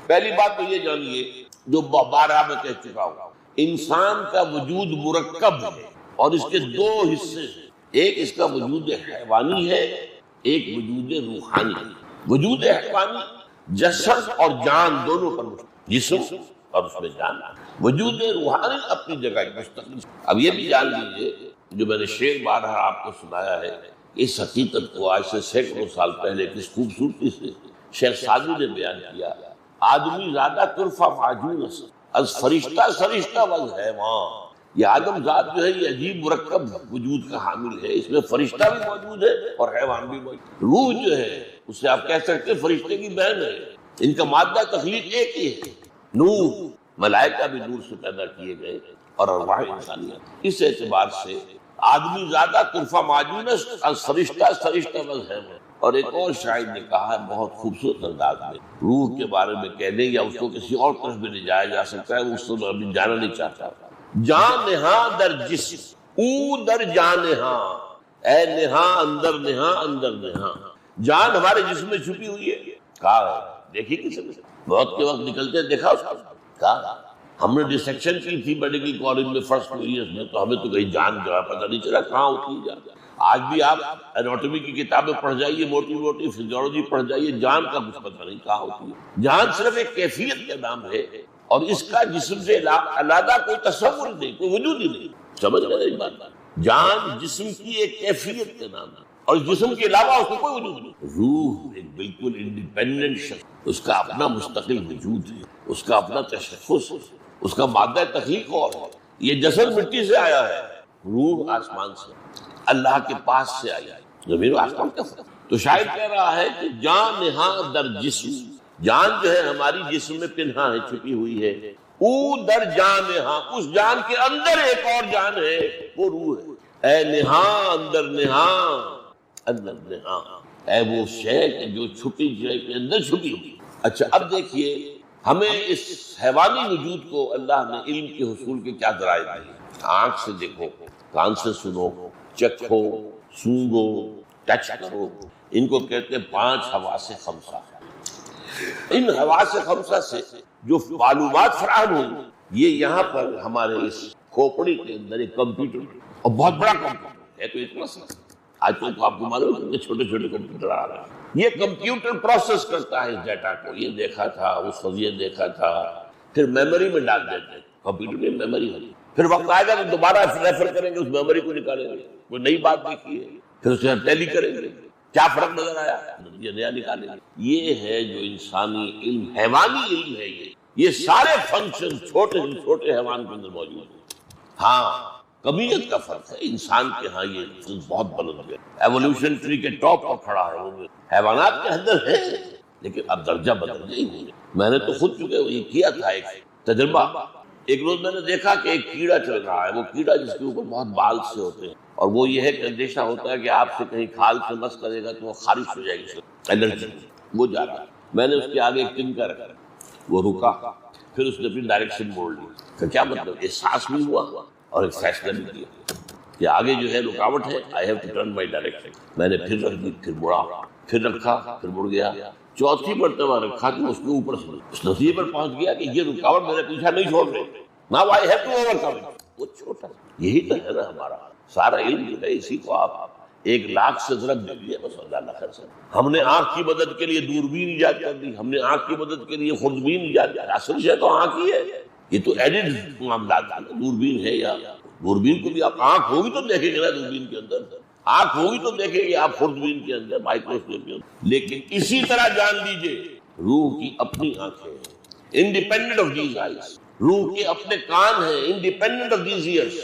پہلی بات تو یہ جانیے جو بارہا میں کہہ چکا ہوں، انسان کا وجود مرکب ہے اور اس کے دو حصے ہیں، ایک اس کا وجود حیوانی ہے، ایک وجود روحانی ہے۔ وجود حیوانی جسد اور جان دونوں پر مشتمل، جسم اور اس میں جان۔ وجود روحانی اپنی جگہ مستقل۔ اب یہ بھی جان لیجیے جو میں نے شعر بارہا آپ کو سنایا ہے، اس حقیقت کو آج سے سینکڑوں سال پہلے کس خوبصورتی سے شیخ سعدی نے بیان کیا، آدمی زادہ طرفہ معجون از فرشتہ سرشتہ وز حیوان۔ یہ آدم ذات جو ہے یہ عجیب مرکب وجود کا حامل ہے، اس میں فرشتہ بھی موجود ہے اور حیوان بھی موجود۔ روح جو ہے اسے آپ کہہ سکتے ہیں فرشتے کی بہن ہے، ان کا مادہ تخلیق ایک ہی ہے۔ نور، ملائکہ بھی نور سے پیدا کیے گئے اور ارواح انسانیت۔ اس اعتبار سے آدمی زادہ طرفہ معجون از فرشتہ سرشتہ وز حیوان۔ اور ایک اور شاعر نے کہا ہے بہت خوبصورت انداز میں، روح کے بارے میں کہنے یا اس کو کسی اور طرف بھی لے جایا جا سکتا ہے، اس کو ابھی جانا نہیں چاہتا۔ جان نہاں در جسم او در جان نہاں، اے نہاں اندر نہاں اندر نہاں۔ جان ہمارے جسم میں چھپی ہوئی ہے، کہا دیکھی کسی نے؟ موت کے وقت نکلتے دیکھا اس کو؟ کہا ہم نے ڈسیکشن کی تھی میڈیکل کالج میں فرسٹ ایئرز میں، تو ہمیں تو کہیں جان جو ہے پتہ نہیں چلا کہاں ہوتی ہے جان۔ آج بھی آپ اناٹومی کی کتابیں پڑھ جائیے، موٹی موٹی فزیولوجی پڑھ جائیے، جان کا کچھ پتہ نہیں کہاں ہوتی ہے۔ جان صرف ایک کیفیت کا نام ہے اور اس کا جسم سے علیحدہ کوئی تصور نہیں، کوئی وجود ہی نہیں۔ سمجھ رہے ہیں بات؟ جان جسم کی ایک کیفیت کا نام ہے اور جسم کے علاوہ اس کو کوئی وجود نہیں۔ روح ایک بالکل انڈیپینڈنٹ شخص، اس کا اپنا مستقل وجود ہے، اس کا اپنا تشخص ہے، اس کا مادہ تخلیق اور ہے۔ یہ جسد مٹی سے آیا ہے، روح آسمان سے، اللہ کے پاس سے آیا ہے۔ زمین و آسمان کا فرق۔ تو شاعر کہہ رہا ہے کہ جان نہاں در جسم، جان جو ہے ہماری جسم میں پنہاں ہے، چھپی ہوئی ہے۔ او در جان نہاں، اس جان کے اندر ایک اور جان ہے، وہ روح ہے۔ اے نہاں اندر نہاں اندر نہاں، اے وہ شے کہ جو چھپی شے کے اندر چھپی ہوئی۔ اچھا اب دیکھیے ہمیں اس حیوانی وجود کو اللہ نے علم کے حصول کے کیا ذرائع دیے۔ آنکھ سے دیکھو، کان سے سنو، چکھو، سونگو، ٹچ کرو، ان کو کہتے ہیں پانچ حواس خمسہ۔ ان حواس خمسہ سے جو معلومات فراہم ہوئی، یہ یہاں پر ہمارے اس کھوپڑی کے اندر ایک کمپیوٹر اور بہت بڑا کمپیوٹر ہے۔ تو اتنا سا آج کل تو آپ کو معلوم ہے چھوٹے چھوٹے کمپیوٹر آ رہے ہیں، یہ کمپیوٹر پروسیس کرتا ہے اس ڈیٹا کو، یہ دیکھا تھا، اس وقت یہ دیکھا تھا، پھر میموری میں ڈال دیتے ہیں۔ کمپیوٹر میں میموری ہوتی ہے، پھر وقت آئے گا تو دوبارہ ریفر کریں گے، اس میموری کو نکالیں گے، کوئی نئی بات دیکھی ہے پھر اسے ٹیلی کریں گے، کیا فرق نظر آیا یہ نیا نکالیں گے۔ یہ ہے جو انسانی علم، حیوانی علم ہے۔ یہ سارے فنکشن چھوٹے سے چھوٹے حیوان کے اندر موجود ہیں۔ ہاں کمیت کا فرق ہے، انسان کے ہاں یہ بہت بلند ہے، ایوولوشن ٹری کے ٹاپ پر کھڑا ہے، وہ حیوانات کے اندر ہے، لیکن اب درجہ بدل گئی۔ میں نے تو خود چکے یہ کیا تھا ایک تجربہ۔ ایک روز میں نے دیکھا کہ ایک کیڑا چل رہا ہے، وہ کیڑا جس کے اوپر بہت بال سے ہوتے ہیں، اور وہ یہ ہے کہ اندیشہ ہوتا ہے کہ آپ سے کہیں کھال سے مس کرے گا تو وہ خارش ہو جائے گی، الرجی، وہ جا رہا ہے۔ میں نے اس کے آگے ایک تنکا رکھا، وہ رکا، پھر اس نے اپنی ڈائریکشن موڑ لی۔ کہ کیا مطلب؟ احساس بھی ہوا اور ایک فیصلہ بھی کیا کہ آگے جو ہے رکاوٹ ہے، I have to turn my direction. میں نے پھر رکھ دی، پھر مڑا، پھر رکھا، پھر مڑ گیا، چوتھی مرتبہ رکھا تو اس کے اوپر سے اس نتیجے پر پہنچ گیا کہ یہ رکاوٹ میرا پیچھا نہیں چھوڑ رہے، now I have to overcome it۔ وہ چھوٹا، یہی تو ہے نا ہمارا سارا علم جو ہے، اسی کو آپ 1,00,000 سے ضرب دے دیا بس اللہ خیر سے۔ ہم نے آنکھ کی مدد کے لیے دوربین ایجاد کر دی، ہم نے آنکھ کی مدد کے لیے خوردبین ایجاد کر دی، اصل شے تو آنکھ ہی ہے۔ یہ تو ایڈڈ معاملات ہے، دوربین ہے یا دوربین کو بھی آپ آنکھ ہوگی تو دیکھیں گے نا، دوربین کے اندر آنکھ ہوگی تو دیکھیں گے آپ خوردبین کے اندر، مائکروسکوپ کے اندر۔ لیکن اسی طرح جان لیجئے روح کی اپنی آنکھیں ہیں، انڈیپینڈنٹ آف دیز آئیز۔ روح کے اپنے کان ہیں، انڈیپینڈنٹ آف دیز ایئرز۔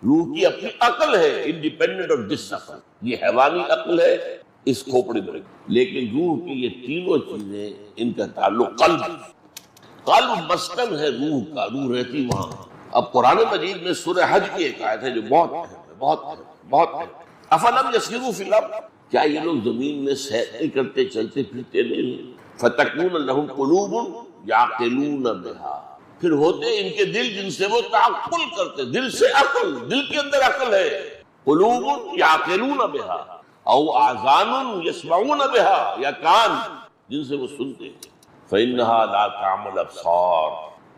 روح کی اپنی عقل ہے، انڈیپینڈنٹ آف دس عقل۔ یہ حیوانی عقل ہے اس کھوپڑی میں، لیکن روح کی یہ تینوں چیزیں، ان کا تعلق قلب مسکن ہے روح کا، روح رہتی وہاں۔ اب قرآن مجید میں سورہ حج کی ایک آیت ہے جو بہت بہت افلم یسیروا فی الارض، کیا یہ لوگ زمین میں سیر نہیں کرتے، چلتے پھرتے نہیں؟ فتکون لہم قلوب یعقلون بہا، پھر ہوتے ان کے دل جن سے وہ تعقل کرتے، دل سے عقل، دل کے اندر عقل ہے۔ قلوب یعقلون بہا او آذان یسمعون بہا، یا کان جن سے وہ سنتے ہیں۔ فإنها لا تعمى الأبصار،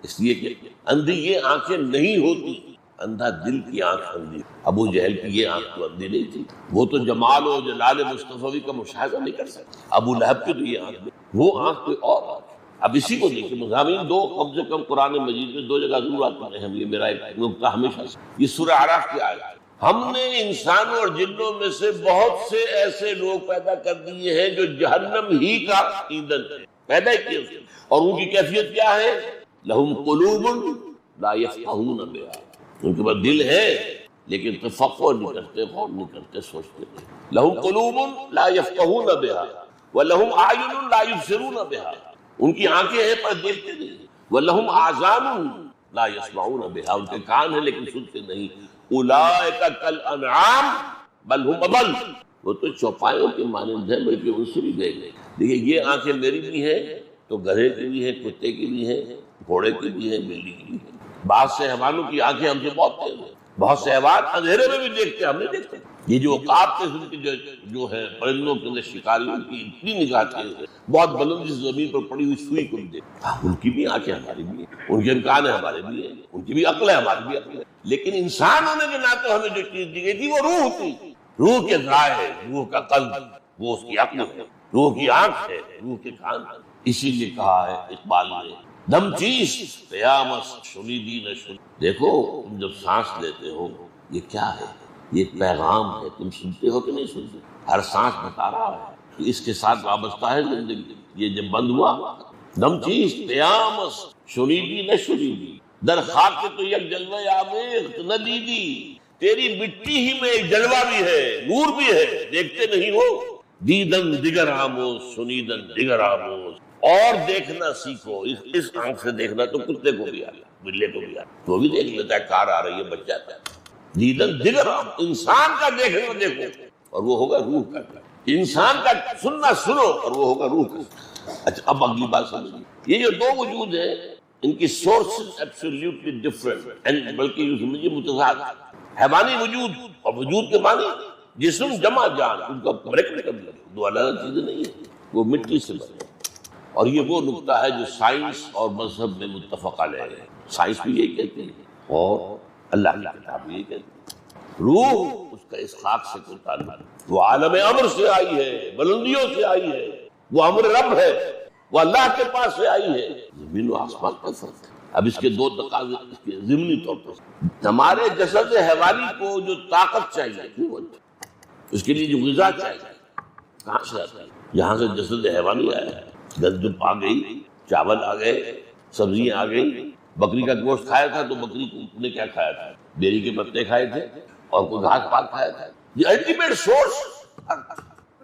اس لیے کہ اندھی یہ آنکھیں نہیں ہوتی، اندھا دل کی آنکھ اندھی۔ ابو جہل کی یہ آنکھ تو اندھی نہیں تھی، وہ تو جمال و جلال مصطفی کا مشاہدہ نہیں کر سکتا۔ ابو لہب کی تو یہ آنکھ نہیں، وہ آنکھ کوئی اور آنکھ۔ اب اسی کو دیکھیں مضامین دو کم سے کم قرآن مجید میں دو جگہ ضرور آتے ہیں، یہ میرا ایک نقطہ ہمیشہ سے، یہ سورہ اعراف کی آیت ہے۔ ہم نے انسانوں اور جنوں میں سے بہت سے ایسے لوگ پیدا کر دیے ہیں جو جہنم ہی کا ایندھن ہے، پیدا کیے، اور ان کی کیفیت کیا ہے؟ لہم قلوب لا یفقہون بہا، ان کے پاس دل ہے لیکن تفقہ نہیں کرتے، غور نہیں کرتے، سوچتے نہیں۔ لہم قلوب لا یفقہون بہا ولہم اعین لا یبصرون بہا، ان کی آنکھیں ہیں پر دیکھتے نہیں۔ وَلَهُمْ آذَانٌ لَا يَسْمَعُونَ بِهَا، ان کے کان ہیں لیکن سنتے نہیں۔ أُولَٰئِكَ كَالْأَنْعَامِ بَلْ هُمْ أَضَلُّ، وہ تو چوپایوں کے مانند ہیں بلکہ ان سے بھی گئے گئے۔ دیکھیے یہ آنکھیں میری بھی ہیں تو گدھے کی بھی ہیں، کتے کی بھی ہیں، گھوڑے کی بھی ہیں، بلی کی بھی ہیں۔ بعض سے حیوانوں کی آنکھیں ہم سے بہت تیز ہیں، بہت سے حیوان اندھیرے میں بھی دیکھتے ہیں، ہم نہیں دیکھتے۔ یہ جو عقاب قسم کی جو ہے پرندوں کے اندر شکاریوں کی اتنی نگاہ تیز ہے، بہت بلندی سے زمین پر پڑی ہوئی سوئی کو بھی دیکھتے، ان کی بھی آنکھیں ہماری بھی ہیں، ان کے امکان ہے ہمارے بھی ہیں، ان کی بھی عقل ہے ہماری بھی عقل ہے۔ لیکن انسان ہونے کے ناطے ہمیں جو چیز دی گئی تھی وہ روح تھی، روح کے ذرائع ہے، روح کا قلب، وہ اس کی عقل ہے، روح کی آنکھ ہے، روح کے کان ہے۔ اسی لیے کہا ہے اقبال نے دم چیست قیامت شنیدی نہ، دیکھو تم جب سانس لیتے ہو یہ کیا ہے؟ یہ ایک پیغام ہے، تم سنتے ہو کہ نہیں سنتے؟ ہر سانس بتا رہا ہے کہ اس کے ساتھ وابستہ ہے زندگی۔ یہ جب بند ہوا دم چیز قیامت شنیدی نہ شنیدی، در خاک تو یک جلوہ آمیخت نہ دیدی، تیری مٹی ہی میں ایک جلوہ بھی ہے، نور بھی ہے، دیکھتے نہیں ہو۔ دیدن دیگر آموز سنیدن دیگر آموز، اور دیکھنا سیکھو، اس آنکھ سے دیکھنا تو کتے کو بھی آیا، بلے کو بھی آیا، تو بھی دیکھ لیتا ہے، کار آ رہی ہے بچ جاتا ہے۔ دیدن دیگر انسان کا دیکھنا دیکھو اور وہ ہوگا روح کا، انسان کا سننا سنو اور وہ ہوگا روح کا۔ اچھا اب اگلی بات سمجھیے، یہ جو دو وجود ہیں ان کی سورسز ایبسولوٹلی ڈفرنٹ، بلکہ یہ سمجھیے متضاد۔ حیوانی وجود اور وجود کے معنی جسم جمع جان، ان کا بریک کر دیا، دو الگ چیزیں نہیں ہیں، وہ مٹی سے بنے۔ اور یہ وہ نقطہ ہے جو سائنس اور مذہب میں متفق علیہ ہے، سائنس بھی یہی کہتے ہیں اور اللہ کی کتاب بھی یہی کہتی ہے۔ روح اس کا اس خاک سے کوئی تعلق نہیں، وہ عالم امر سے آئی ہے، بلندیوں سے آئی ہے، وہ امر رب ہے، وہ اللہ کے پاس سے آئی ہے۔ زمین و آسمان کا فرق ہے۔ اب اس کے دو تقاضے اس کے ضمنی طور پر، ہمارے جسد حیوانی کو جو طاقت چاہیے اس کے لیے جو غذا چاہیے کہاں سے آتا ہے؟ یہاں سے جسد حیوانی آیا ہے، گندم آ گئی، چاول آ گئے، سبزیاں آ گئی۔ بکری کا گوشت کھایا تھا تو بکری نے کیا کھایا تھا؟ بیری کے پتے کھائے تھے اور کوئی گھاس پات کھایا تھا۔ یہ ultimate source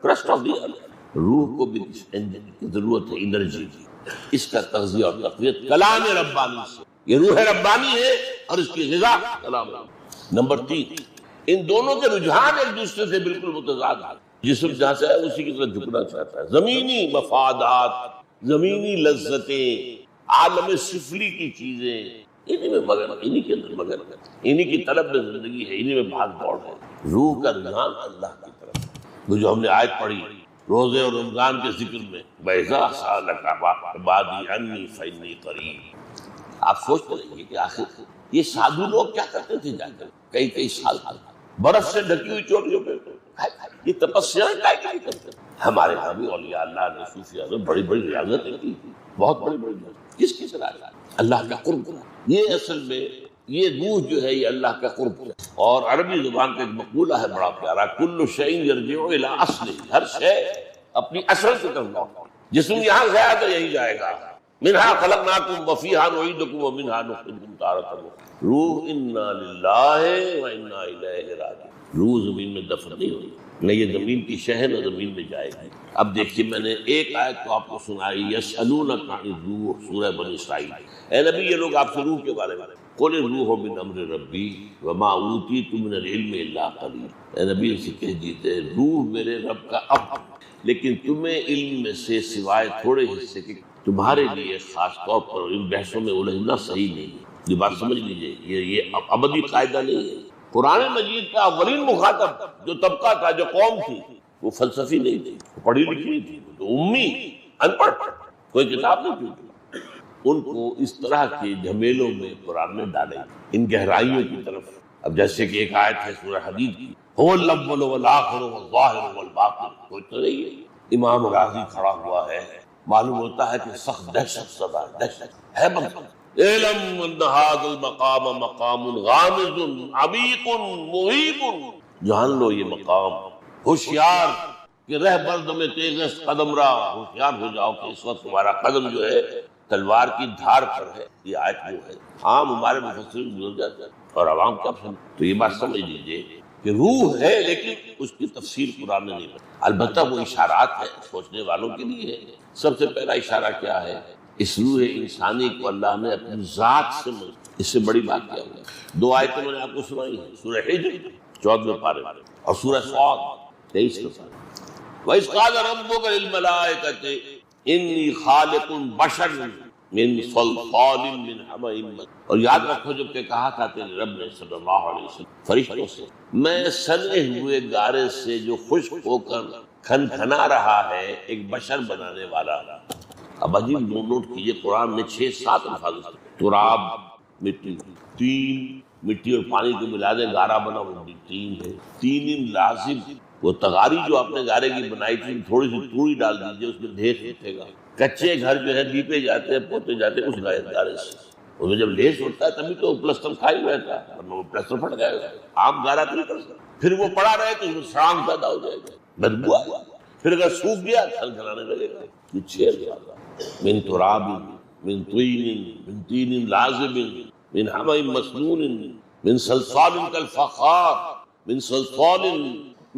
crust of the earth. روح کو بھی اس انجن کی ضرورت ہے، انرجی کی، اس کا تغذیہ اور تقویت کلام ربانی سے۔ یہ روح ربانی ہے اور اس کی غذا کلام ربانی۔ نمبر 3، ان دونوں کے رجحان ایک دوسرے سے بالکل متضاد ہیں۔ جسم جہاں سے ہے اسی کی طرف جھکنا چاہتا ہے۔ زمینی مفادات، زمینی لذتیں، عالم سفلی کی چیزیں، انہی میں مگر، انہی کے اندر مگر، انہی کی طلب میں زندگی ہے، انہی میں بھاگ دوڑ ہے۔ روح کا رجحان اللہ کی طرف، وہ جو ہم نے آیت پڑھی روزے اور رمضان کے ذکر میں، وَإِذَا سَأَلَكَ عِبَادِي عَنِّي فَإِنِّي قَرِيبٌ۔ آپ سوچتے رہیے کہ آخر یہ سادھو لوگ کیا کرتے تھے جا کر کئی سال برف سے ڈھکی ہوئی چوٹیوں پہ یہ تپسیا کیا کرتے ہیں؟ ہمارے ہاں بھی اولیاء اللہ نے، صوفیاء نے بڑی بڑی ریاضتیں کی، بہت بڑی بڑی، کس طرح اللہ کا قرب۔ یہ اصل میں یہ روح جو ہے یہ اللہ کا قرب ہے۔ اور عربی زبان کا ایک مقولہ ہے بڑا پیارا، کل شیء یرجع الی اصلہ، ہر شے اپنی اصل کی طرف لوٹتا ہے۔ جسم یہاں گیا تو یہی جائے گا، منہا خلقناکم وفیہا نعیدکم ومنہا نخرجکم تارۃ اخرى۔ روح انا للہ و انا الیہ راجعون، روح زمین میں دفن نہیں ہوئی، نہ یہ زمین کی شہ نہ زمین میں جائے گی۔ اب دیکھیے میں نے ایک آیت تو آپ کو سنائی، یسألونک عن الروح، سورہ بنی اسرائیل۔ اے نبی یہ لوگ آپ سے روح کے بارے میں، قل الروح من امر ربی وما اوتیت من العلم الا قلیل۔ اے نبی ان سے کہہ دیتے روح میرے رب کا امر، لیکن تمہیں علم میں سے سوائے تھوڑے حصے کے تمہارے لیے خاص طور پر ان بحثوں میں الجھنا صحیح نہیں ہے۔ یہ بات سمجھ لیجیے، یہ ابدی قاعدہ نہیں ہے۔ قرآن مجید کا اولین مخاطب جو طبقہ تھا، جو قوم تھی، وہ فلسفی نہیں تھی، پڑھی لکھی نہیں تھی، تو امی، ان پڑھ، کوئی کتاب نہیں ٹوٹی۔ ان کو اس طرح کے جھمیلوں میں قرآن نے ڈالے، ان گہرائیوں کی طرف۔ اب جیسے کہ ایک آیت ہے سورہ حدید کی، هو الاول والآخر والظاہر والباطن، کوئی تو نہیں ہے۔ امام غازی کھڑا ہوا ہے، معلوم ہوتا ہے کہ سخت دہشت زدہ، دہشت ہے بند۔ اعلم ان هذا المقام مقام غامض عمیق محیط، جان لو یہ مقام، ہوشیار کہ رہبر میں تیز قدم رہا، ہوشیار ہو جاؤ کہ اس وقت تمہارا قدم جو ہے تلوار کی دھار پر ہے۔ یہ آیت جو ہے عام ہمارے مفسرین گزر جاتا ہے اور عوام کیا سمجھ، تو یہ بات سمجھ لیجیے کہ روح ہے لیکن اس کی تفسیر قرآن نے نہیں بتائی۔ البتہ وہ اشارات ہیں سوچنے والوں کے لیے ہے۔ سب سے پہلا اشارہ کیا ہے؟ اس روح انسانی کو اللہ نے اپنی ذات سے اس سے بڑی بات کیا ہوا ہے۔ دو آیتیں میں نے آپ کو سنائی ہیں، سورہ حجر 14 پارے اور سورہ صاد 23 پارے۔ وَإِذْ قَالَ رَبُّكَ لِلْمَلَائِكَةِ إِنِّي خَالِقٌ بَشَرًا مِنْ صَلْصَالٍ مِنْ حَمَإٍ مَّسْنُونٍ، اور یاد رکھو جب کہ کہا تھا تیرے رب نے صلی اللہ علیہ وسلم فرشتوں سے، میں سنے ہوئے گارے سے جو خشک ہو کر کھن کھنا رہا ہے ایک بشر بنانے والا۔ اب عجیب نوٹ کیجئے، قرآن نے 6-7 الفاظ، تراب مٹی، تین مٹی اور پانی کو ملا دے گارا بنا، وہ بھی تین ہے، تین لازم۔ وہ تغاری جو آپ نے گارے کی بنائی تھی تھوڑی سی توڑی ڈال دیجئے اس میں ڈھیر اٹھے گا۔ کچے گھر جو ہے لیپے جاتے ہیں پوتے جاتے ہیں اس گارے سے، اس میں جب لیس ہوتا ہے تبھی تو پلسٹر کھائی رہتا ہے، ورنہ وہ پلسٹر پھٹ جائے گا، عام گارا تو نہیں کر سکتا۔ پھر وہ پڑا رہے تو اس میں سڑانگ پیدا ہو جائے گا، بدبو آئے گا، پھر اگر سوکھ گیا کھل کھلانے لگے گا۔ یہ 6 الفاظ، من تراب من طین من تین لازم من حمأ مسنون من صلصال کالفخار من صلصال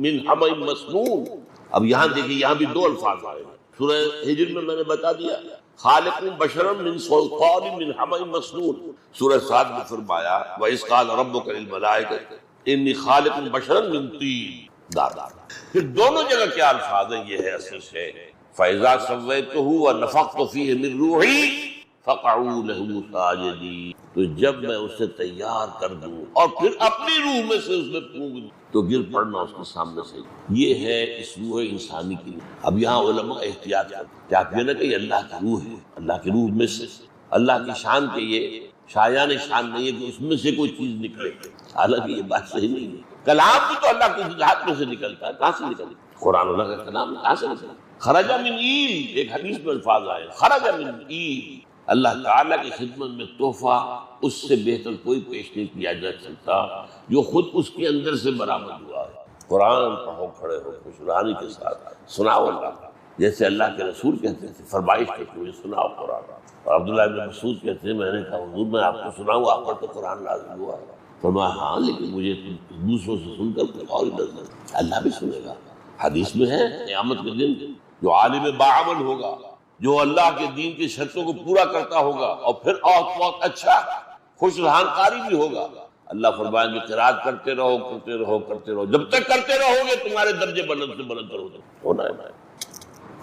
من حمأ مسنون۔ اب یہاں دیکھیے، یہاں بھی 2 الفاظ آئے ہیں۔ سورہ حجر میں نے بتا دیا خالق بشرا من صلصال من حمأ مسنون۔ سورہ صاد میں فرمایا وَإِذْ قَالَ رَبُّكَ لِلْمَلَائِكَةِ إِنِّي خَالِقٌ بَشَرًا مِنْ طِينٍ دار۔ پھر دونوں جگہ کیا الفاظ ہیں؟ یہ ہے اصل سے فَإِذَا سَوَّيْتُهُ وَنَفَخْتُ فِيهِ مِنْ رُوحِي فَقَعُوا لَهُ سَاجِدِينَ، تو جب میں اسے تیار کر دوں اور پھر اپنی روح میں سے اس میں پھونک دوں تو گر پڑنا اس کے سامنے سے۔ یہ ہے اس روح انسانی کی۔ اب یہاں علماء احتیاط کرتے کیا کہنا کہ یہ اللہ کی روح ہے، اللہ کی روح میں سے، اللہ کی شان کے یہ شایان شان نہیں ہے کہ اس میں سے کوئی چیز نکلے، حالانکہ یہ بات صحیح نہیں ہے۔ کلام بھی تو اللہ کی ذات میں سے نکلتا ہے، کہاں سے نکلے؟ قرآن اللہ کا کلام کہاں سے نکلے؟ خرج من ایل، ایک حدیث میں الفاظ آئے خرج من ایل، اللہ تعالیٰ کی خدمت میں تحفہ اس سے بہتر کوئی پیش نہیں کیا جا سکتا جو خود اس کے اندر سے برآمد ہوا ہے۔ قرآن پڑھو، کھڑے ہو خوشحالی کے ساتھ سناؤ اللہ کا، جیسے اللہ کے رسول کہتے تھے، فرمائش کرتے ہوئے سناؤ قرآن۔ اور عبداللہ بن مسعود کہتے ہیں میں نے کہا حضور میں آپ کو سناؤں، آپ پر تو قرآن نازل ہوا ہے۔ فرمایا ہاں لیکن مجھے دوسروں سے سن کر کوئی اور نظر، اللہ بھی سنے گا۔ حدیث میں ہے قیامت کے دن جو عالم باعمل ہوگا، جو اللہ کے دین کی شرطوں کو پورا کرتا ہوگا اور پھر بہت اچھا خوش رہانکاری بھی ہوگا، اللہ فرمائیں گے قرات کرتے رہو کرتے رہو کرتے رہو، جب تک کرتے رہو گے تمہارے درجے بلند سے بلند ہونا ہے۔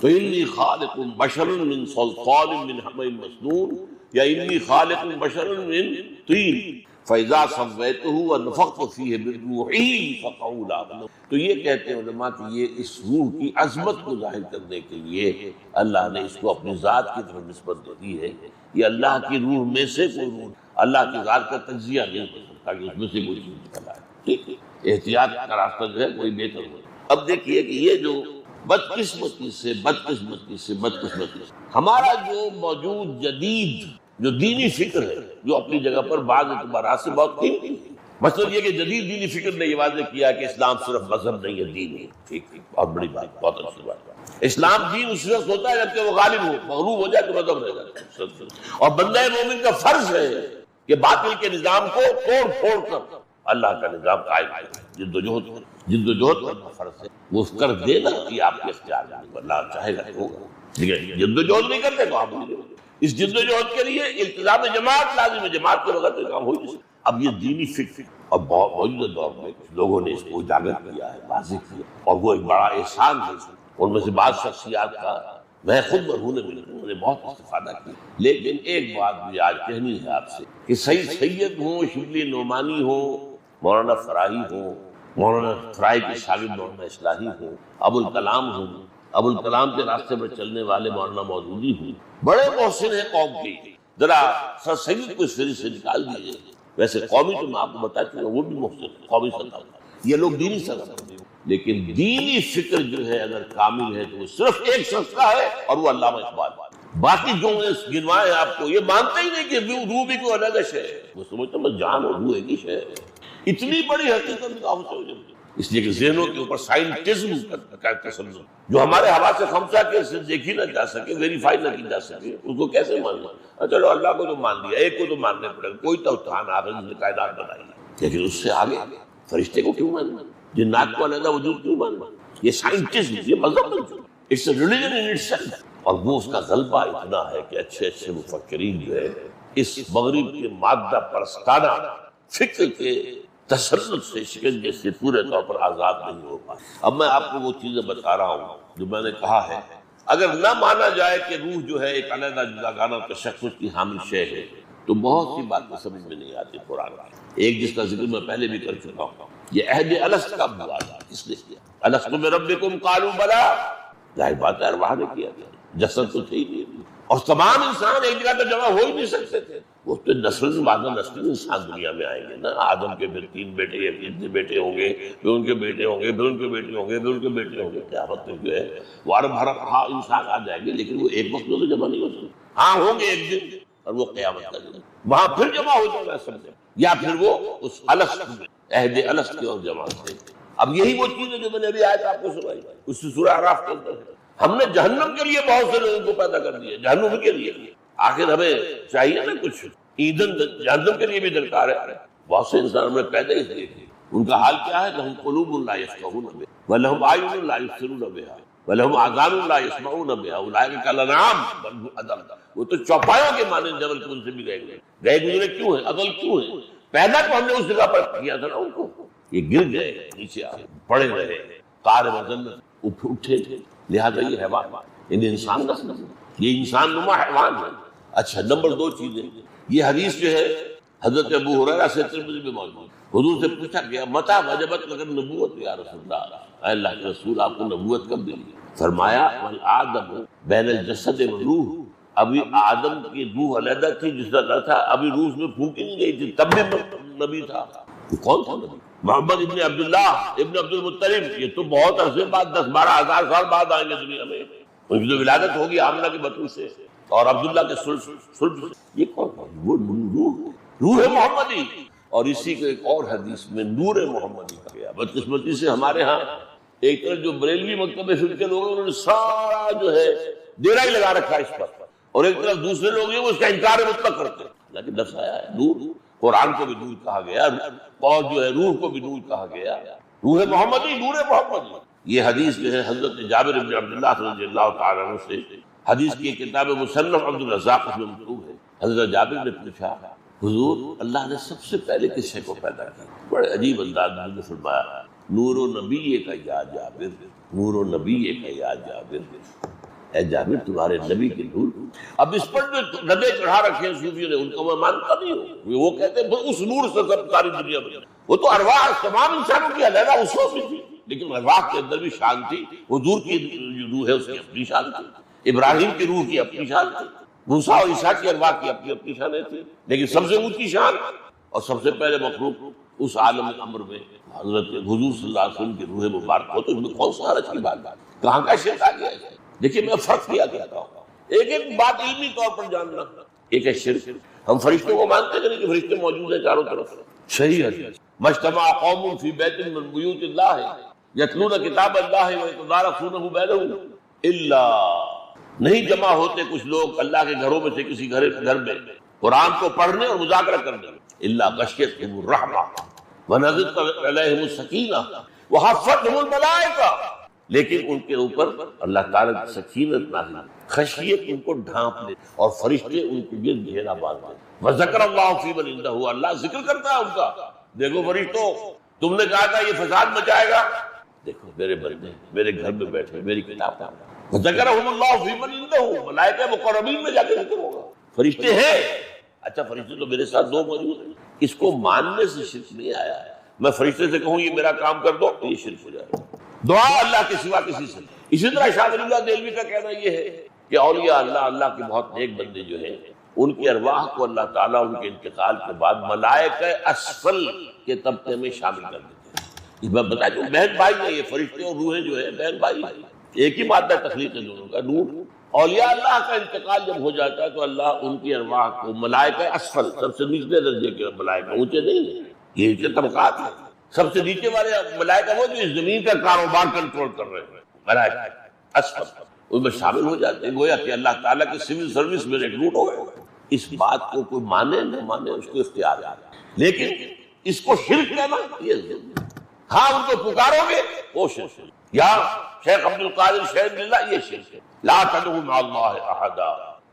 تو انی خالق بشر من صلصال من حمأ مسنون یا انی خالق بشر من طین فَإِذَا سَوَّيْتُهُ وَنَفَخْتُ فِيهِ مِن رُوحِي فَقَعُوا لَهُ، تو یہ کہتے ہیں علماء کہ یہ اس روح کی عظمت کو ظاہر کرنے کے لیے اللہ نے اس کو اپنی ذات کی طرف نسبت دے دی ہے۔ یہ اللہ کی روح میں سے کوئی روح اللہ کی ذات کا تجزیہ نہیں کر سکتا کہ اس میں سے کوئی چیز نکل آئے۔ ٹھیک ہے، احتیاط کا راستہ جو ہے کوئی بہتر ہو۔ اب دیکھیے کہ یہ جو بدقسمتی سے ہمارا جو موجود جدید جو دینی فکر ہے، جو اپنی جگہ پر بعض اعتبارات سے بہت قیمتی ہے، مثلا یہ کہ جدید دینی فکر نے یہ واضح کیا کہ اسلام صرف مذہب نہیں ہے، دین ہے۔ ٹھیک ہے، بہت بڑی بات، بہت اچھی بات۔ اسلام دین اس وقت ہوتا ہے جبکہ وہ غالب ہو، مغلوب ہو جائے تو مذہب رہ جاتا ہے۔ اور بندہ مومن کا فرض ہے کہ باطل کے نظام کو توڑ پھوڑ کر اللہ کا نظام قائم کرے، جد و جہد کرنا فرض ہے۔ وہ کر دینا یہ آپ کے اختیار میں، اللہ چاہے گا تو ہوگا، لیکن جد و جہد نہیں کرتے تو آپ نہیں ہوگے۔ اس جد و جہد کے لیے التزام جماعت لازم ہے، جماعت کے بغیر تو کام ہو ہی نہیں سکتا۔ اب یہ دینی فکر اور موجودہ دور میں لوگوں نے اس کو اجاگر کیا ہے، واضح کیا، اور وہ ایک بڑا احسان ہے۔ ان میں سے بعض شخصیات کا میں خود مرہون ملا، انہوں نے بہت استفادہ کیا۔ لیکن ایک بات بھی آج کہنی ہے آپ سے کہ سید ہوں، شبلی نعمانی ہوں، مولانا فراہی ہوں، مولانا فراہی کے شاگرد مولانا اصلاحی ہوں، ابو الکلام ہوں، ابوالکلام کے راستے پر چلنے والے مولانا مودودی ہوں، بڑے محسن ہیں قوم کے، ذرا سر سید کو اس فہرست سے نکال دیجیے۔ ویسے قومی تو میں آپ کو بتا چکا وہ بھی محسن ہے، قومی سطح پر یہ لوگ دینی سطح پر، لیکن دینی فکر جو ہے اگر کامل ہے تو وہ صرف ایک شخص کا ہے اور وہ علامہ اقبال۔ باقی جو گنوائے آپ کو یہ مانتے ہی نہیں کہ روح بھی کوئی علیحدہ شے ہے، وہ سمجھتے ہیں جان اور روح ایک ہی شے ہے۔ اتنی بڑی حقیقت نگاہوں سے ہو جائے، اس لیے کہ ذہنوں کے اوپر سائنٹزم کا تسلط جو ہمارے حواس سے خمسہ کے سے دیکھی نہ جا سکے، ویریفائی نہ کی جا سکے، اس کو کیسے ماننا؟ چلو اللہ کو تو مان لیا، ایک کو تو ماننے پڑے گا، کوئی تو تھا نہ جس نے کائنات بنائی، لیکن اس سے آگے فرشتے کو کیوں ماننا، جنات کو علیحدہ وجود کیوں ماننا؟ یہ سائنٹزم، یہ مذہب بن چکا، it's a religion in itself. اور وہ اس کا غلبہ اتنا ہے کہ اچھے اچھے مفکرین جو ہے اس مغرب کے مادہ پرستانہ فکر کے تسلط سے شکنجے سے پورے طور پر آزاد نہیں ہو پائے۔ اب میں آپ کو وہ چیزیں بتا رہا ہوں جو میں نے کہا ہے، اگر نہ مانا جائے کہ روح جو ہے ایک علیحدہ جداگانہ تشخص کی حامل شے ہے تو بہت سی باتیں سمجھ میں نہیں آتی قرآن کی۔ ایک جس کا ذکر میں پہلے بھی کر چکا ہوں، یہ عہد الست کا موازنہ کس نے کیا؟ الست بربکم قالوا بلی، ظاہر بات ہے ارواح نے کیا، جسد تو تھے ہی نہیں، اور تمام انسان ایک جگہ پہ جمع ہو ہی نہیں سکتے تھے۔ وہ تو نسل بعد نسل انسان دنیا میں آئیں گے نا، آدم کے پھر 3 بیٹے یا 3 بیٹے ہوں گے، پھر ان کے بیٹے ہوں گے، پھر ان کے بیٹے ہوں گے، پھر ان کے بیٹے ہوں گے، قیامت میں جو ہے وارم بھرم انسان آ جائیں گے، لیکن وہ ایک وقت میں تو جمع نہیں ہو سکتے۔ ہاں ہوں گے ایک دن، اور وہ قیامت کا دن وہاں پھر جمع ہو جائے گا سب سے، یا پھر وہ اس الست میں عہد الست کی اور جمع سے۔ اب یہی وہ چیز ہے جو میں نے ابھی آیت آپ کو سنائی، اس سے سورہ اعراف کے اندر ہے۔ ہم نے جہنم کے لیے بہت سے لوگوں کو پیدا کر دیا، جہنم کے لیے، آخر ہمیں چاہیے نا کچھ ایندھن، جہنم کے لیے بھی درکار ہے۔ بہت سے انسان ہم نے پیدا ہی دیے، ان کا حال کیا ہے؟ لہم قلوب لا یفقہون بہا ولہم اعین لا یبصرون بہا ولہم آذان لا یسمعون بہا اولئک کالانعام بل هم اضل۔ وہ تو چوپایوں کے مانے جبل کے ان سے بھی گئے گزرے کیوں ہیں؟ اضل کیوں ہیں؟ پیدا تو ہم نے اس جگہ پر کیا تھا نا ان کو، یہ گر گئے، نیچے آئے، پڑے رہے، قار مذلت اٹھے تھے، لہذا یہ حیوان، یعنی انسان نسل، یہ انسان نما حیوان ہے۔ اچھا، نمبر 2 چیزیں، یہ حدیث جو ہے حضرت ابو ہریرہ سے ترمذی میں موجود، حضور سے پوچھا گیا متى وجبت لك النبوت یا رسول اللہ، اے اللہ کے رسول آپ کو نبوت کب ملی؟ فرمایا والآدم بین الجسد والروح، ابھی آدم کی روح علیحدہ تھی، جسد نہ تھا، ابھی روح میں پھونکی نہیں گئی تھی، تب بھی نبی تھا۔ کون تھا نبی؟ محمد ابن عبداللہ ابن عبد المطلب، یہ تو بہت عرصے بعد 10-12 ہزار سال بعد آئیں گے دنیا میں، ان کی تو ولادت ہوگی آمنہ کی بطن سے اور عبداللہ کے سلب سے۔ یہ کون تھا؟ وہ روح محمدی۔ اور اسی کو ایک اور حدیث میں نور محمدی کہا گیا۔ بدقسمتی سے ہمارے ہاں ایک طرف جو بریلوی مکتب فکر کے لوگ ہیں انہوں نے سارا جو ہے ڈیرا ہی لگا رکھا ہے اس پر، اور ایک طرف دوسرے لوگ ہیں وہ اس کا انکار مطلق کرتے ہیں، لیکن لفظ آیا ہے نور، قرآن کو بھی نور کہا گیا، اور جو ہے روح کو بھی نور کہا گیا، روح محمدی، نور محمدی۔ یہ حدیث جو ہے حضرت جابر بن عبداللہ رضی اللہ تعالیٰ عنہ سے، حدیث کی کتاب مصنف عبد الرزاق میں مکتوب ہے۔ حضرت جابر نے پوچھا حضور اللہ نے سب سے پہلے کس شے کو پیدا کیا؟ بڑے عجیب انداز میں فرمایا نور و نبی کا یا جابر، نور و نبی کا یا جابر، اے جابر تمہارے نبی کے نور۔ اب اس پر جو ندے چڑھا رکھے ہیں صوفیوں نے، ان کو میں مانتا نہیں ہوں، وہ کہتے ہیں اس نور سے سب ساری دنیا میں، وہ تو ارواح تمام انسانوں کی علیحدہ اس میں تھی، لیکن ارواح کے اندر بھی شان تھی، حضور کی روح ہے اس کی اپنی شان تھی، ابراہیم کی روح کی اپنی شان تھی، موسیٰ اور عیسیٰ کی ارواح کی اپنی شانیں تھی، لیکن سب سے اونچی شان اور سب سے پہلے مخلوق اس عالم امر میں حضرت حضور صلی اللہ علیہ وسلم کی روح مبارک ہو، تو اس میں کون سا حرج کی بات، کہاں کا شرک آ گیا ہے؟ دیکھیے میں فرق کیا کہتا ہوں، ایک ایک بات علمی طور پر جاننا، ایک ہے شرک، ہم فرشتوں کو مانتے ہیں کہ فرشتے موجود ہیں چاروں طرف، صحیح ہے، مجتمع قوم فی بیت من بیوت اللہ یتلون کتاب اللہ ویتدارسونہ بینہم الا، نہیں جمع ہوتے کچھ لوگ اللہ کے گھروں میں سے کسی گھر میں قرآن کو پڑھنے اور مذاکرہ کرنے، الا غشیتہم الرحمہ ونزلت علیہم السکینہ وحفتہم الملائکہ، لیکن ان کے اوپر اللہ تعالیٰ کی سکینت نازل، خشیت ان کو ڈھانپ لے اور فرشتے ان کے گرد گھیرا باندھتے، وذکر اللہ فی من عندہ، اللہ ذکر کرتا ہے ان کا، دیکھو فرشتوں تم نے کہا تھا یہ فساد مچائے گا، دیکھو میرے بندے میرے گھر میں بیٹھے میری کتاب پڑھ، وذکرہم اللہ فی من عندہ، ملائکہ مقربین میں جا کے ذکر ہوگا، فرشتے ہیں، اچھا فرشتے تو میرے ساتھ 2 موجود ہیں، اس کو ماننے سے شرک نہیں آیا ہے، میں فرشتے سے کہوں یہ میرا کام کر دو تو یہ شرک ہو جائے گا، دعا اللہ کے سوا کسی سے، اسی طرح شاہ ولی اللہ دہلوی کا کہنا یہ ہے کہ اولیاء اللہ، اللہ کے بہت نیک بندے جو ہیں، ان کی ارواح کو اللہ تعالیٰ ان کے انتقال کے بعد ملائکہ اسفل کے طبقے میں شامل کر دیتے ہیں۔ اس بات بتا دوں، بہن بھائی ہیں یہ فرشتے اور روحیں جو ہیں، بہن بھائی ہیں، ایک ہی مادہ تخلیق ہے دونوں کا، نور۔ اولیاء اللہ کا انتقال جب ہو جاتا ہے تو اللہ ان کی ارواح کو ملائکہ اسفل، سب سے نچلے درجے کے ملائکہ، اونچے نہیں ہیں، یہ ان کے طبقات ہیں، سب سے نیچے والے ملائکہ وہ جو اس زمین کا کاروبار کنٹرول کر رہے ہیں، ملائکہ اسفل، ان میں شامل ہو جاتے ہیں، گویا کہ اللہ تعالیٰ کے سول سروس میں ریکروٹ ہو گئے۔ اس بات کو کوئی مانے نہ مانے اس کو اختیار ہے، لیکن اس کو شرک کہنا یہ ضرور ہے۔ ہاں ان کو پکارو گے وہ شرک ہے، یا شیخ عبد القادر شیخ اللہ، یہ شرک ہے۔ لا تدعوا مع اللہ احدا،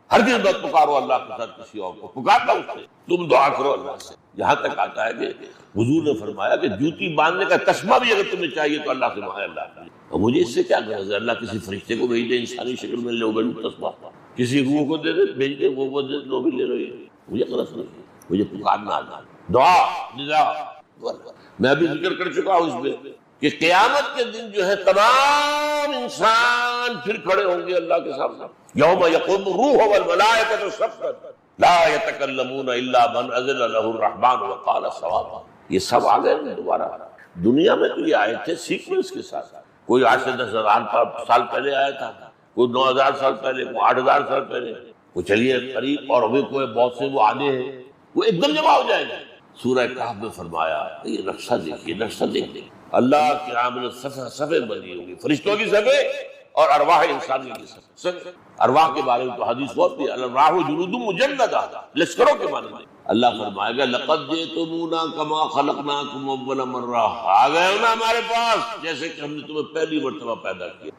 ہرگز مت پکارو اللہ کے ساتھ کسی اور کو، پکارنا اس سے، تم دعا کرو اللہ سے۔ یہاں تک آتا ہے کہ حضور نے فرمایا کہ جوتی باندھنے کا تسمہ بھی اگر تمہیں چاہیے تو اللہ سے مانگے، اللہ سے۔ اور مجھے اس سے کیا غرض ہے؟ اللہ کسی فرشتے کو بھیج دے انسانی شکل میں، لو بھائی تسمہ، کسی روح کو دے دے بھیج دے، وہ دے لو بھی لے لو، مجھے غرض نہیں ہے، مجھے پکارنا آنا، دعا ندا۔ میں ابھی ذکر کر چکا ہوں اس میں کہ قیامت کے دن جو ہے تمام انسان پھر کھڑے ہوں گے اللہ کے سامنے، یوم یقوم الروح والملائکۃ صفا لا یتکلمون الا من اذن له الرحمن وقال صوابا۔ یہ سب آ گئے دوبارہ۔ دنیا میں تو یہ آئے تھے سیکوینس کے ساتھ، کوئی آج سے 10,000 سال پہلے آیا تھا، کوئی 9,000 سال پہلے، کوئی 8,000 سال پہلے، وہ چلیے قریب، اور ابھی کوئی بہت سے وہ آنے ہیں، وہ ایک دم جمع ہو جائیں گے۔ سورہ کہف میں فرمایا، یہ نقشہ دیکھیے، نقشہ دیکھیے، اللہ کی عامل صفیں بنی ہوں گی، فرشتوں کی صفیں اور ارواح انسانی کی صفیں۔ ارواح کے بارے میں تو حدیث بہت ہے، الارواح جنود مجندہ، لشکروں کے معنی میں۔ اللہ فرمائے گا لقد جئتمونا کما خلقناکم اول مرہ، آ گئے ہو نا ہمارے پاس جیسے کہ ہم نے تمہیں پہلی مرتبہ پیدا کیا۔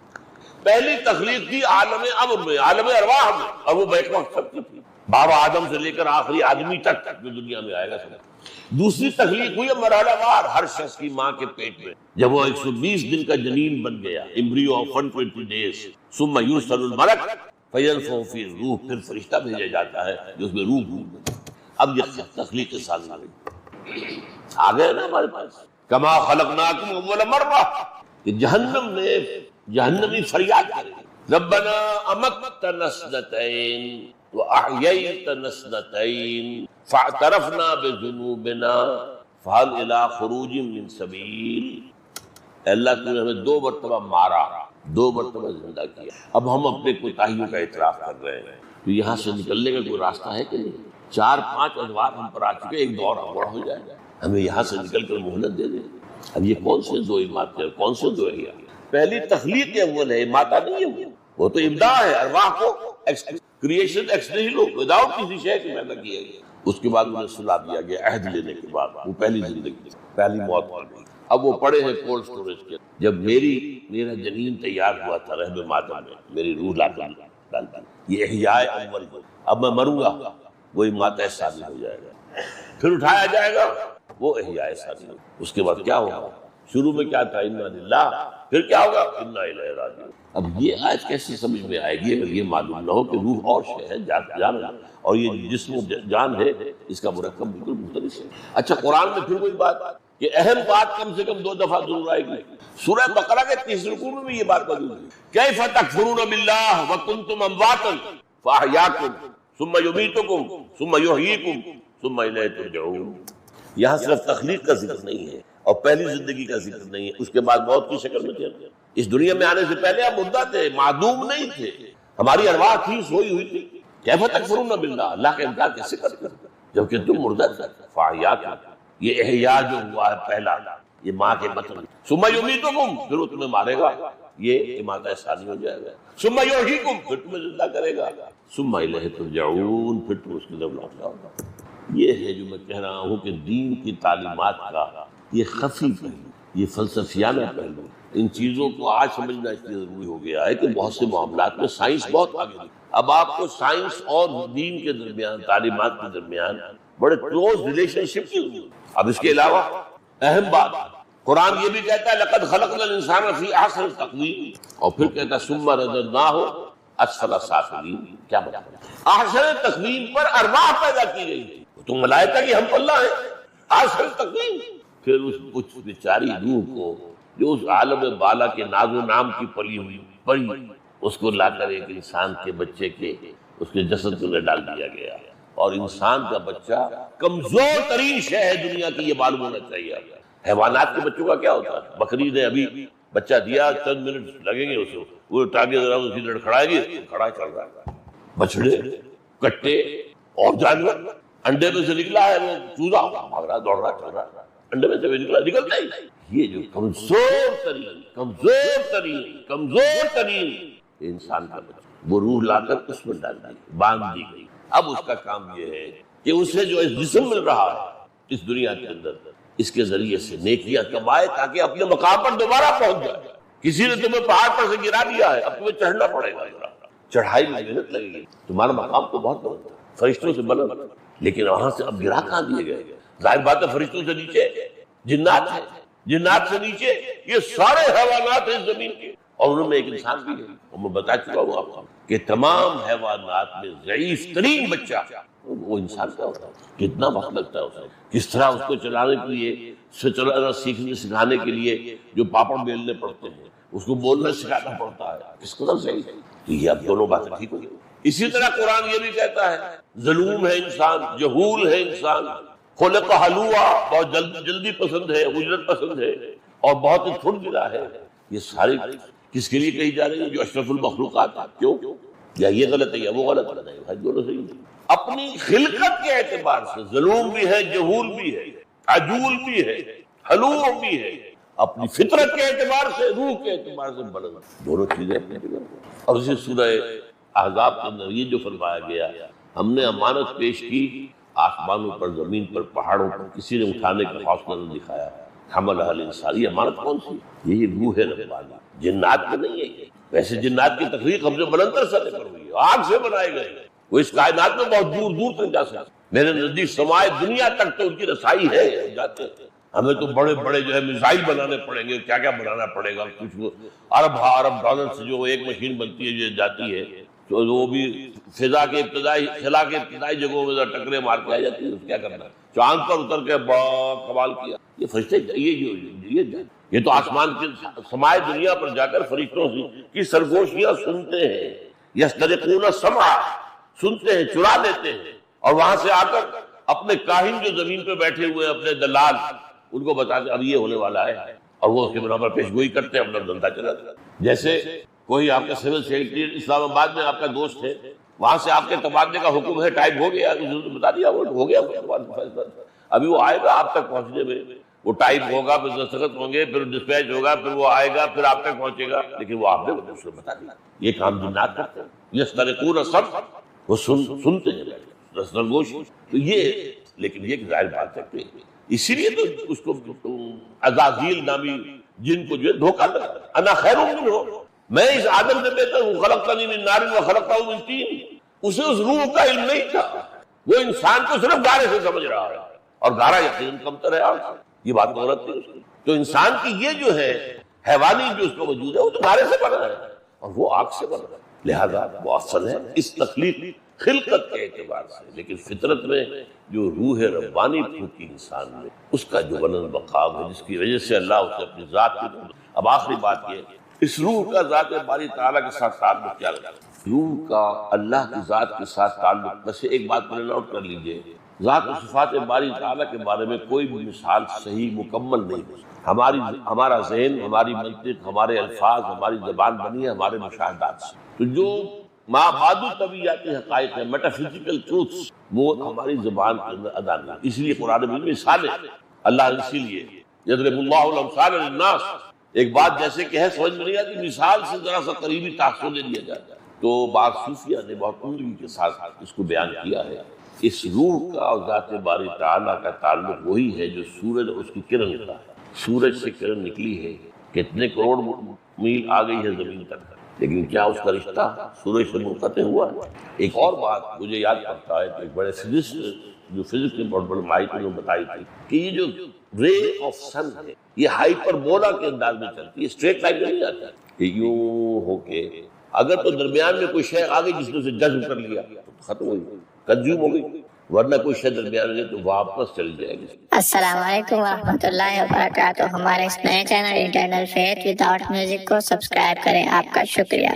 پہلی تخلیق تھی عالم امر میں، عالم ارواح میں، اور وہ بیک وقت سب کی تھی، بابا آدم سے لے کر آخری آدمی تک جو دنیا میں آئے گا سب۔ دوسری تخلیق ہوئی مرحلہ وار، ہر شخص کی ماں کے پیٹ میں، جب وہ 120 دن کا جنین بن گیا، ایمبریو آف 120 days، ثم یرسل الملک فینفخ فیہ الروح، پھر فرشتہ بھیجا جاتا ہے جو اس میں روح بھرتا ہے۔ اب یہ تخلیق ثانی آ گئے نا ہمارے پاس، کما خلقناکم اول مرہ، کہ جہنم میں جہنمی فریاد کرے، ربنا امتنا اثنتین واحییتنا اثنتین فاعترفنا بذنوبنا فهل الى خروج من سبیل۔ اللہ نے ہمیں 2 مرتبہ مارا، 2 مرتبہ زندہ کیا، اب ہم اپنے کوتاہیوں کا اعتراف کر رہے ہیں، تو یہاں سے نکلنے کا کوئی راستہ ہے کہ نہیں؟ 4-5 ادوار ہم پر آ چکے، ایک دور اور ہو جائے گا، ہمیں یہاں سے نکل کر مہلت دے دیں۔ اب یہ کون سے 2 اماتیں، کون سے 2 احیاء؟ پہلی تخلیق اول ہے، اماتہ نہیں ہے، وہ تو ابداع ہے، ارواح کو کریشن ایکس نہیلو، وداؤٹ کسی شے کے پیدا کیا گیا۔ اس کے بعد انہیں سلا دیا گیا عہد لینے کے بعد، وہ پہلی زندگی، پہلی موت ہو گئی۔ اب وہ پڑے ہیں کولڈ سٹوریج کے، جب میرا جنین تیار ہوا تھا رحم مادہ میں، میری روح ڈالتی، یہ احیاء اول ہے، اب میں مروں گا وہ اماتہ ثانی ہو جائے گا، پھر اٹھایا جائے گا وہ احیاء ثانی ہو۔ اس کے بعد کیا ہوگا؟ شروع میں کیا تھا؟ انا للہ، پھر کیا ہوگا؟ انا الیہ راجعون۔ اب یہ آج کیسے سمجھ میں آئے گی اگر یہ معلوم نہ ہو کہ روح اور شے ہے، جان ہے، اور یہ جسم و جان ہے، اس کا مرکب بالکل مختلف ہے۔ اچھا قرآن میں پھر کوئی بات کہ اہم بات کم سے کم 2 دفعہ ضرور آئے گی۔ سورہ بقرہ کے 30 رکوع میں بھی یہ بات موجود ہے، کیف تکفرون باللہ وکنتم امواتا فاحیاکم ثم یمیتکم ثم یحییکم ثم الیہ ترجعون۔ یہاں صرف تخلیق کا ذکر نہیں ہے اور پہلی زندگی کا ذکر نہیں ہے، اس کے بعد موت کی شکل میں تھے، اس دنیا میں آنے سے پہلے آپ مردہ تھے، معدوم نہیں تھے، ہماری ارواح تھی، سوئی ہوئی تھی۔ کیف تکفرون باللہ، اللہ کا انکار کیسے کرتے جبکہ تم مردہ تھے؟ فاحیاکم، یہ احیاء جو ہوا ہے پہلا، یہ ماں کے بطن، ثم یمیتکم، پھر وہ تمہیں مارے گا، یہ اماتہ ثانی ہو جائے گا، ثم یحییکم، پھر تمہیں زندہ کرے گا، ثم الیہ ترجعون، پھر تم اس کی طرف لوٹ جاؤ گے۔ یہ ہے جو میں کہہ رہا ہوں کہ دین کی تعلیمات کا یہ خفی پہلو، یہ فلسفیانہ پہلو، ان چیزوں کو آج سمجھنا اس لیے ضروری ہو گیا ہے کہ بہت سے معاملات میں سائنس بہت آگے ہے۔ اب آپ کو سائنس اور دین کے درمیان، تعلیمات کے درمیان بڑے کلوز ریلیشن شپ کی ضرورت ہے۔ اب اس کے علاوہ اہم بات، قرآن یہ بھی کہتا ہے لقد خلقنا الانسان فی احسن تقویم، اور پھر کہتا ہے ثم رددناہ اسفل سافلین۔ کیا مطلب؟ احسن تقویم پر ارواح پیدا کی گئی تھی، تو ملائکہ کی ہم اللہ ہے، احسن تقویم۔ پھر اس بیچاری روح کو جو اس عالم بالا کے ناز و نام کی پلی ہوئی پڑی، اس کو لا کر ایک انسان کے بچے کے اس کے جسد کے اندر ڈال دیا گیا، اور انسان کا بچہ کمزور ترین شے ہے دنیا کی، یہ معلوم ہونا چاہیے۔ حیوانات کے بچوں کا کیا ہوتا ہے؟ بکری نے ابھی بچہ دیا، چند منٹ لگیں گے اسے، وہ ٹانگیں ذرا اسی لڑکھڑائے گی، کھڑا چل رہا ہے۔ بچڑے، کٹے اور جانور، انڈے میں سے نکلا ہے وہ چوزا، بھاگ رہا، دوڑ رہا، چل رہا، انڈے میں سے بھی نکلتا ہی۔ یہ جو کمزور ترین انسان کا بچہ، وہ روح لا کر اس میں ڈال دی، باندھ دی گئی۔ اب اس کا کام یہ ہے کہ اسے جو جسم مل رہا ہے اس دنیا کے اندر، اس کے ذریعے سے نیکیاں کمائے تاکہ اپنے مقام پر دوبارہ پہنچ جائے۔ کسی نے تمہیں پہاڑ پر سے گرا دیا ہے، اب تمہیں چڑھنا پڑے گا، چڑھائی میں محنت لگے گی، تمہارا مقام تو بہت بلند ہے، فرشتوں سے بلند، لیکن وہاں سے اب گرا کہاں دیے گئے؟ ظاہر بات ہے فرشتوں سے نیچے جنات ہے، جنات سے نیچے یہ سارے حیوانات ہیں زمین کے، اور انہوں میں ایک انسان بھی ہے۔ اور میں بتا چکا ہوں آپ کو کہ تمام حیوانات میں ضعیف ترین بچہ وہ انسان کا ہوتا ہے۔ کتنا وقت لگتا ہے اسے، کس طرح اس کو چلانے کے لیے، سے چلانا سیکھنے سکھانے کے لیے جو پاپڑ بیلنے پڑتے ہیں، اس کو بولنا سکھانا پڑتا ہے، کس قدر صحیح ہے۔ تو یہ اب دونوں باتیں ٹھیک ہو گئی۔ اسی طرح قرآن یہ بھی کہتا ہے ظلوم ہے انسان، جہول ہے انسان، خلق حلوا، بہت جلدی پسند ہے، اجرت پسند ہے، اور بہت ہی تھوڑ گرا ہے۔ یہ ساری کس کے لیے کہی جا رہی ہے؟ جو اشرف المخلوقات ہے۔ کیوں؟ یا یہ غلط ہے یا وہ غلط ہے؟ بھائی دونوں صحیح ہے۔ اپنی خلقت کے اعتبار سے ظلوم بھی ہے، جہول بھی ہے، عجول بھی ہے، حلوع بھی ہے، اپنی فطرت کے اعتبار سے، روح کے اعتبار سے بلند، دونوں چیزیں اپنی جگہ۔ اور اسی سورہ احزاب کے اندر یہ جو فرمایا گیا، ہم نے امانت پیش کی آسمانوں پر، زمین پر، پہاڑوں پر، کسی نے اٹھانے کا حوصلہ نہیں دکھایا۔ حملہ الانسان، یہ امانت کون سی؟ یہ روح ربانی، جنات میں نہیں ہے یہ۔ ویسے جنات کی تخلیق ہم سے بلندر سطح پر ہوئی ہے، آگ سے بنائے گئے، وہ اس کائنات میں بہت دور دور تک جا سکتے، میرے نزدیک سمائے دنیا تک تو ان کی رسائی ہے، جاتے ہیں۔ ہمیں تو بڑے بڑے جو ہے میزائل بنانے پڑیں گے، کیا کیا بنانا پڑے گا، کچھ ارب ڈالر سے جو ایک مشین بنتی ہے جو جاتی ہے، تو وہ بھی خلا کے ابتدائی جگہوں میں ٹکرے مار کے آ جاتی ہے، کیا کرنا ہے، چاند پر اتر کے بڑا کمال کیا۔ یہ فرشتے یہ تو آسمان کے سمائے دنیا پر جا کر فرشتوں کی سرگوشیاں سنتے ہیں، یسترقون السمع، سنتے ہیں، چرا لیتے ہیں، اور وہاں سے آ کر اپنے کاہن جو زمین پہ بیٹھے ہوئے اپنے دلال، ان کو بتاتے اب یہ ہونے والا ہے، اور وہ اس کے بنا پر پیش گوئی کرتے ہیں، اپنا دھندا چلاتے ہیں۔ جیسے کوئی آپ کا سول سیکرٹری اسلام آباد میں آپ کا دوست ہے، وہاں سے آپ کے تبادلے کا حکم ہے، ٹائپ ہو گیا، بتا دیا وہ ہو گیا، ابھی وہ آئے گا آپ تک پہنچنے میں، وہ ٹائپ ہوگا، پھر دستخط ہوں گے، پھر ڈسپیچ ہوگا، پھر وہ آئے گا، پھر آپ تک پہنچے گا، لیکن وہ آپ نے اس کو بتا دیا۔ یہ کام جنات کرتے ہیں، یسترقون السمع، وہ سنتے ہیں رسنگوش۔ تو یہ لیکن یہ ظاہر بات ہے کہ اسی لیے تو اس کو عزازیل نامی جن کو جو ہے دھوکہ لگا، انا خیر منہ، میں اس آدم سے بہتر ہوں، خلقتنی من نار وخلقتہ من طین۔ اسے اس روح کا علم نہیں تھا، وہ انسان کو صرف گارے سے سمجھ رہا ہے، اور گارا یقیناً کمتر ہے آگ سے، یہ بات غلط نہیں اس کی۔ تو انسان کی یہ جو ہے حیوانی جو اس کا وجود ہے، وہ تو گارے سے بنا ہے اور وہ آگ سے بنا ہے، لہذا وہ افضل ہے اس تخلیق خلقت کے اعتبار سے، لیکن فطرت میں جو روح ربانی پھونکی انسان میں، اس کا جو بلند مقام ہے، جس کی وجہ سے اللہ اسے اپنی ذات کی۔ اب آخری بات یہ، اس روح کا ذات باری تعالیٰ کے ساتھ تعلق کیا لگا؟ روح کا اللہ کی ذات کے ساتھ تعلق، بس ایک بات پہلے نوٹ کر لیجئے، ذات و صفات باری تعالیٰ کے بارے میں کوئی بھی مثال صحیح مکمل نہیں ہو سکتی۔ ہمارا ذہن، ہماری منطق، ہمارے الفاظ، ہماری زبان بنی ہے ہمارے مشاہدات سے، تو جو مابعد طبیعیاتی حقائق ہے، میٹافزیکل ٹروتھس، وہ ہماری زبان کے اندر ادا نہیں۔ اس لیے قرآن میں مثالیں اللہ نے اسی لیے یضرب اللہ الامثال للناس، ایک بات جیسے کہ ہے سمجھ میں نہیں آتی، مثال سے ذرا سا قریبی تاثر دے دیا جاتا ہے۔ تو بعض صوفیہ نے بہت عمدگی کے ساتھ اس کو بیان کیا ہے۔ اس روح کا اور ذات باری تعالیٰ کا تعلق وہی ہے جو سورج اور اس کی کرن کا ہے۔ سورج سے کرن نکلی ہے، کتنے کروڑ میل آ گئی ہے زمین تک، لیکن کیا اس کا رشتہ سورج سے منقطع ہوا ہے؟ ایک اور بات مجھے یاد پڑتا ہے کہ ایک بڑے فزسٹ جو فزکس کے بہت بڑے ماہر نے بتائی تھی کہ یہ جو رے آف سن ہے، یہ ہائپربولا کے انداز میں چلتی ہے، اسٹریٹ لائن میں نہیں آتا کہ یوں ہو کے، اگر تو درمیان میں کوئی شے آ گئی جس نے اسے جذب کر لیا تو ختم ہو گئی، کنزیوم ہو گئی، ورنہ کوئی شے درمیان میں تو واپس چلی جائے گی۔ السلام علیکم ورحمۃ اللہ وبرکاتہ۔ ہمارے اس نئے channel internal faith without music کو سبسکرائب کریں۔ آپ کا شکریہ۔